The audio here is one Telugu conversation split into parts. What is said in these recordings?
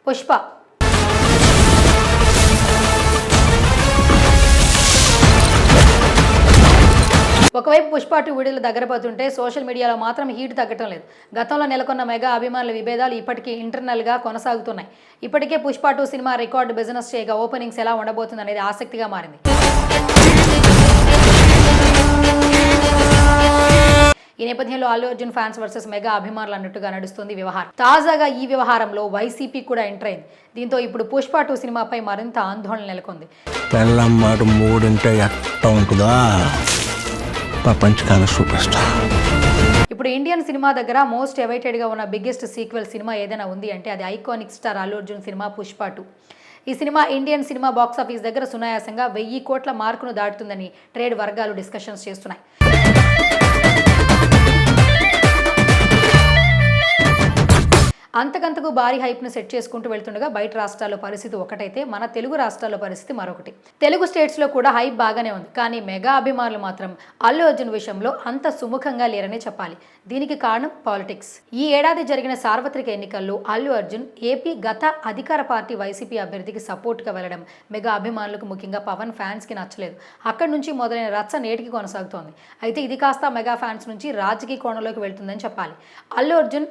పుష్ప ఒకవైపు పుష్ప 2 విడుదల దగ్గర పడుతుంటే సోషల్ మీడియాలో మాత్రం హీట్ తగ్గటం లేదు. గతంలో నెలకొన్న మెగా అభిమానుల విభేదాలు ఇప్పటికీ ఇంటర్నల్గా కొనసాగుతున్నాయి. ఇప్పటికే పుష్ప 2 సినిమా రికార్డు బిజినెస్ చేయగా ఓపెనింగ్స్ ఎలా ఉండబోతుంది అనేది ఆసక్తిగా మారింది. ఈ నేపథ్యంలో Allu Arjun fans versus mega అభిమానులు అన్నట్టుగా నడుస్తుంది వ్యవహారం. తాజాగా ఈ వ్యవహారంలో వైసీపీ కూడా ఎంటర్ అయింది. దీంతో ఇప్పుడు పుష్ప 2 సినిమాపై మరింత ఆందోళన నెలకొంది. ఇప్పుడు ఇండియన్ సినిమా దగ్గర మోస్ట్ అవైటెడ్గా ఉన్న బిగ్గెస్ట్ సీక్వెల్ సినిమా ఏదైనా ఉంది అంటే అది iconic star Allu Arjun cinema Pushpa 2. ఈ సినిమా ఇండియన్ సినిమా బాక్సాఫీస్ దగ్గర సునాయాసంగా 1000 కోట్ల మార్కును దాటుతుందని ట్రేడ్ వర్గాలు డిస్కషన్స్ చేస్తున్నాయి. అంతకంతకు భారీ హైప్ను సెట్ చేసుకుంటూ వెళ్తుండగా బయట రాష్ట్రాల్లో పరిస్థితి ఒకటైతే మన తెలుగు రాష్ట్రాల్లో పరిస్థితి మరొకటి. తెలుగు స్టేట్స్లో కూడా హైప్ బాగానే ఉంది. కానీ మెగా అభిమానులు మాత్రం అల్లు అర్జున్ విషయంలో అంత సుముఖంగా లేరనే చెప్పాలి. దీనికి కారణం పాలిటిక్స్. ఈ ఏడాది జరిగిన సార్వత్రిక ఎన్నికల్లో అల్లు అర్జున్ ఏపీ గత అధికార పార్టీ వైసీపీ అభ్యర్థికి సపోర్ట్గా వెళ్లడం మెగా అభిమానులకు ముఖ్యంగా పవన్ ఫ్యాన్స్కి నచ్చలేదు. అక్కడి నుంచి మొదలైన రచ్చ నేటికి కొనసాగుతోంది. అయితే ఇది కాస్త మెగా ఫ్యాన్స్ నుంచి రాజకీయ కోణంలోకి వెళ్తుందని చెప్పాలి. అల్లు అర్జున్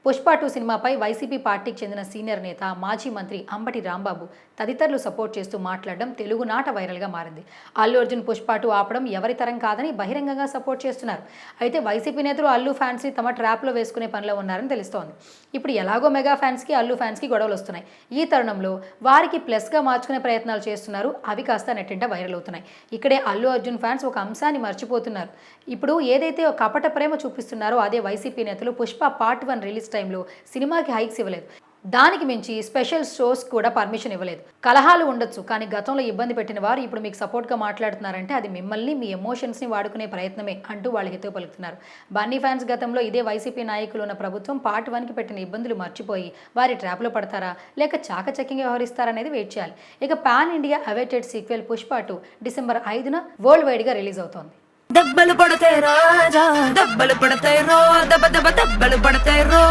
పుష్ప 2 సినిమాపై వైసీపీ పార్టీకి చెందిన సీనియర్ నేత మాజీ మంత్రి అంబటి రాంబాబు తదితరులు సపోర్ట్ చేస్తూ మాట్లాడడం తెలుగునాట వైరల్గా మారింది. అల్లు అర్జున్ పుష్ప 2 ఆపడం ఎవరి తరం కాదని బహిరంగంగా సపోర్ట్ చేస్తున్నారు. అయితే వైసీపీ నేతలు అల్లు ఫ్యాన్స్ని తమ ట్రాప్లో వేసుకునే పనిలో ఉన్నారని తెలుస్తోంది. ఇప్పుడు ఎలాగో మెగా ఫ్యాన్స్కి అల్లు ఫ్యాన్స్కి గొడవలు వస్తున్నాయి. ఈ తరుణంలో వారికి ప్లస్గా మార్చుకునే ప్రయత్నాలు చేస్తున్నారు. అవి కాస్త నెట్టింట వైరల్ అవుతున్నాయి. ఇక్కడే అల్లు అర్జున్ ఫ్యాన్స్ ఒక అంశాన్ని మర్చిపోతున్నారు. ఇప్పుడు ఏదైతే కపట ప్రేమ చూపిస్తున్నారో అదే వైసీపీ నేతలు పుష్ప పార్ట్ 1 రిలీజ్ టైంలో సినిమాకి హైక్స్ ఇవ్వలేదు. దానికి మించి స్పెషల్ షోస్ కూడా పర్మిషన్ ఇవ్వలేదు. కలహాలు ఉండొచ్చు, కానీ గతంలో ఇబ్బంది పెట్టిన వారు ఇప్పుడు మీకు సపోర్ట్గా మాట్లాడుతున్నారంటే అది మిమ్మల్ని మీ ఎమోషన్స్ని వాడుకునే ప్రయత్నమే అంటూ వాళ్ళు హితవు పలుకుతున్నారు. బన్నీ ఫ్యాన్స్ గతంలో ఇదే వైసీపీ నాయకులు ఉన్న ప్రభుత్వం పార్ట్ 1కి పెట్టిన ఇబ్బందులు మర్చిపోయి వారి ట్రాప్లో పడతారా లేక చాకచక్యంగా వ్యవహరిస్తారనేది వెయిట్ చేయాలి. ఇక pan India awaited sequel Pushpa 2 December 5న వరల్డ్ వైడ్గా రిలీజ్ అవుతోంది. దెబ్బలు పడతాయి రాజా, దెబ్బలు పడతాయి రో, దెబ్బ దెబ్బ దెబ్బలు పడతాయి రో.